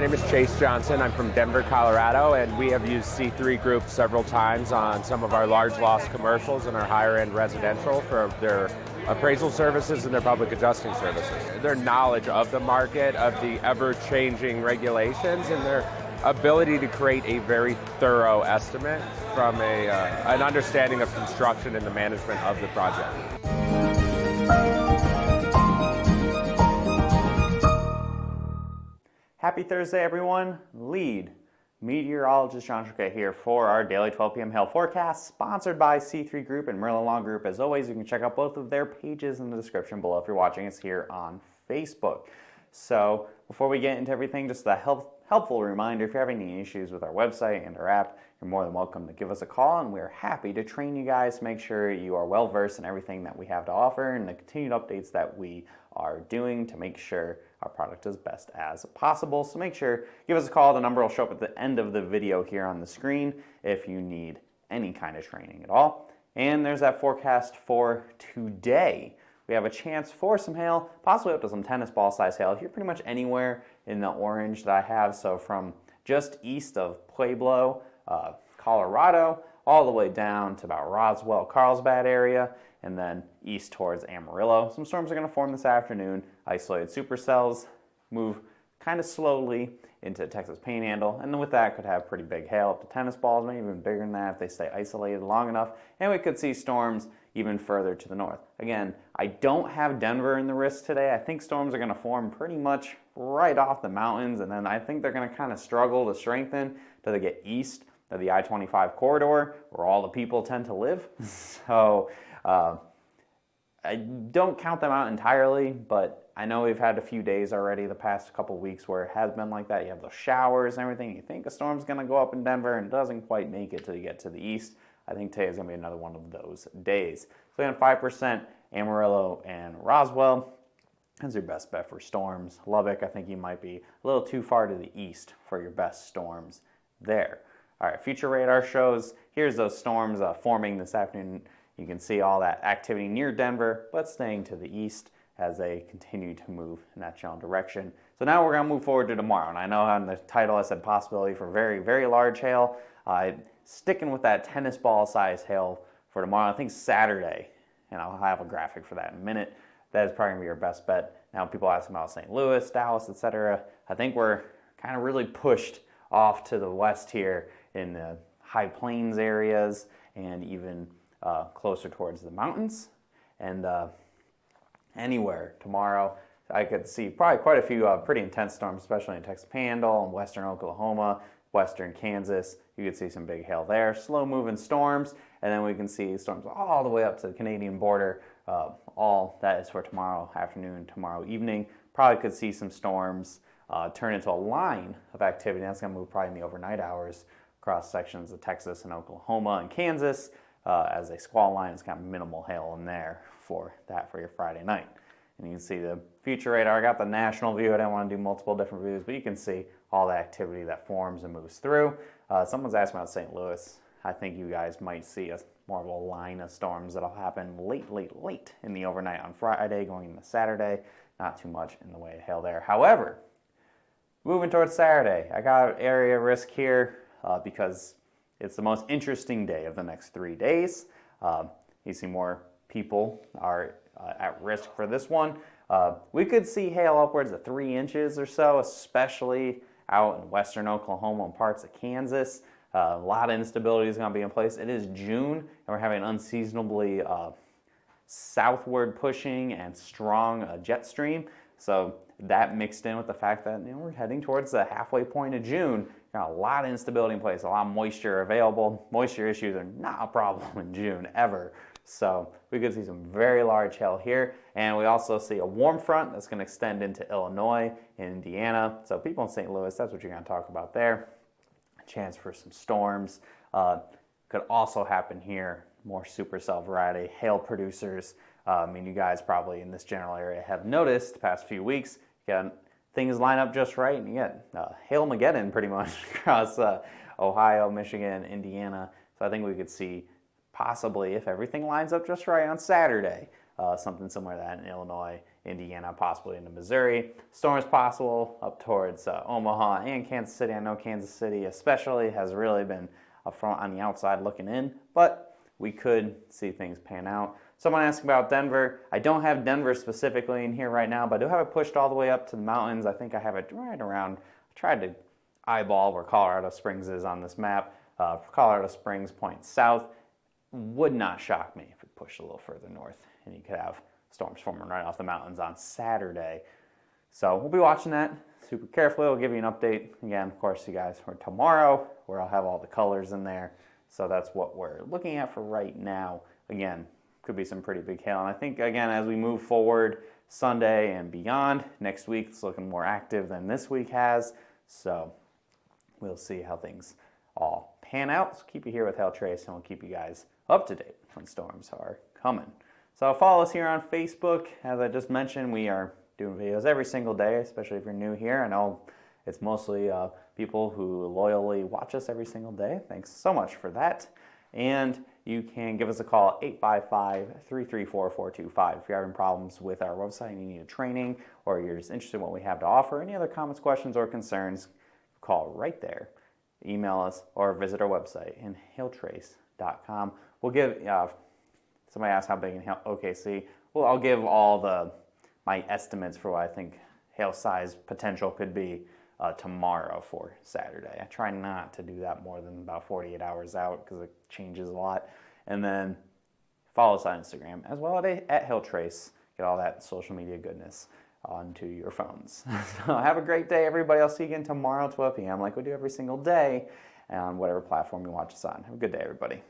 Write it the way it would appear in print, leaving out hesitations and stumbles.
name is Chase Johnson. I'm from Denver, Colorado, and we have used C3 Group several times on some of our large loss commercials and our higher end residential for their appraisal services and their public adjusting services. Their knowledge of the market, of the ever-changing regulations, and their ability to create a very thorough estimate from an understanding of construction and the management of the project. Happy Thursday, everyone. Lead meteorologist John Chouquet here for our daily 12 p.m. hail forecast, sponsored by C3 Group and Merlin Law Group. As always, you can check out both of their pages in the description below if you're watching us here on Facebook. So before we get into everything, just a helpful reminder, if you're having any issues with our website and our app, you're more than welcome to give us a call, and we're happy to train you guys to make sure you are well versed in everything that we have to offer and the continued updates that we are doing to make sure our product is best as possible. So make sure, give us a call. The number will show up at the end of the video here on the screen if you need any kind of training at all. And there's that forecast for today. We have a chance for some hail, possibly up to some tennis ball size hail. Here pretty much anywhere in the orange that I have. So from just east of Pueblo, Colorado, all the way down to about Roswell, Carlsbad area, and then east towards Amarillo. Some storms are going to form this afternoon. Isolated supercells move kind of slowly into Texas Panhandle, and then with that could have pretty big hail up to tennis balls, maybe even bigger than that if they stay isolated long enough, and we could see storms even further to the north. Again, I don't have Denver in the risk today. I think storms are going to form pretty much right off the mountains, and then I think they're going to kind of struggle to strengthen till they get east of the I-25 corridor where all the people tend to live. So I don't count them out entirely, but I know we've had a few days already the past couple weeks where it has been like that. You have those showers and everything. You think a storm's going to go up in Denver and it doesn't quite make it till you get to the east. I think today is going to be another one of those days. So again, 5% Amarillo and Roswell. That's your best bet for storms. Lubbock, I think you might be a little too far to the east for your best storms there. All right, future radar shows, here's those storms forming this afternoon. You can see all that activity near Denver, but staying to the east as they continue to move in that general direction. So now we're going to move forward to tomorrow. And I know on the title I said possibility for very, very large hail. Sticking with that tennis ball size hail for tomorrow, I think Saturday, and I'll have a graphic for that in a minute. That is probably going to be your best bet. Now people ask about St. Louis, Dallas, etc. I think we're kind of really pushed off to the west here in the high plains areas and even closer towards the mountains. And anywhere tomorrow, I could see probably quite a few pretty intense storms, especially in Texas Panhandle and western Oklahoma, western Kansas. You could see some big hail there. Slow moving storms, and then we can see storms all the way up to the Canadian border. All that is for tomorrow afternoon, tomorrow evening. Probably could see some storms turn into a line of activity. That's going to move probably in the overnight hours across sections of Texas and Oklahoma and Kansas as a squall line. It's kind of minimal hail in there for that for your Friday night. And you can see the future radar. I got the national view. I didn't want to do multiple different views, but you can see all the activity that forms and moves through. Someone's asked about St. Louis. I think you guys might see more of a line of storms that'll happen late in the overnight on Friday going into Saturday. Not too much in the way of hail there. However, moving towards Saturday, I got area risk here because it's the most interesting day of the next 3 days. You see more people are at risk for this one. We could see hail upwards of 3 inches or so, especially out in western Oklahoma and parts of Kansas. A lot of instability is going to be in place. It is June, and we're having an unseasonably southward pushing and strong jet stream. So that mixed in with the fact that we're heading towards the halfway point of June. Got a lot of instability in place, a lot of moisture available. Moisture issues are not a problem in June ever. So we could see some very large hail here. And we also see a warm front that's going to extend into Illinois and Indiana. So people in St. Louis, that's what you're going to talk about there. A chance for some storms. Could also happen here. More supercell variety, hail producers. You guys probably in this general area have noticed the past few weeks, things line up just right and you get Hail-mageddon pretty much across Ohio, Michigan, Indiana. So I think we could see possibly, if everything lines up just right on Saturday, something similar to that in Illinois, Indiana, possibly into Missouri. Storms possible up towards Omaha and Kansas City. I know Kansas City especially has really been up front on the outside looking in, but we could see things pan out. Someone asked about Denver. I don't have Denver specifically in here right now, but I do have it pushed all the way up to the mountains. I think I have it right around, I tried to eyeball where Colorado Springs is on this map. Colorado Springs points south. Would not shock me if it pushed a little further north and you could have storms forming right off the mountains on Saturday. So we'll be watching that super carefully. We'll give you an update again, of course, you guys, for tomorrow, where I'll have all the colors in there. So that's what we're looking at for right now. Again, could be some pretty big hail. And I think, again, as we move forward Sunday and beyond, next week it's looking more active than this week has. So we'll see how things all pan out. So keep you here with Hail Trace, and we'll keep you guys up to date when storms are coming. So follow us here on Facebook. As I just mentioned, we are doing videos every single day, especially if you're new here. I know it's mostly people who loyally watch us every single day. Thanks so much for that. And you can give us a call at 855-334-4255 if you're having problems with our website and you need a training, or you're just interested in what we have to offer. Any other comments, questions, or concerns, call right there. Email us or visit our website in hailtrace.com. We'll give, somebody asked how big in OKC. Well, I'll give all my estimates for what I think hail size potential could be tomorrow for Saturday. I try not to do that more than about 48 hours out because it changes a lot. And then follow us on Instagram as well at Hail Trace. Get all that social media goodness onto your phones. So have a great day, everybody. I'll see you again tomorrow at 12 p.m. like we do every single day on whatever platform you watch us on. Have a good day, everybody.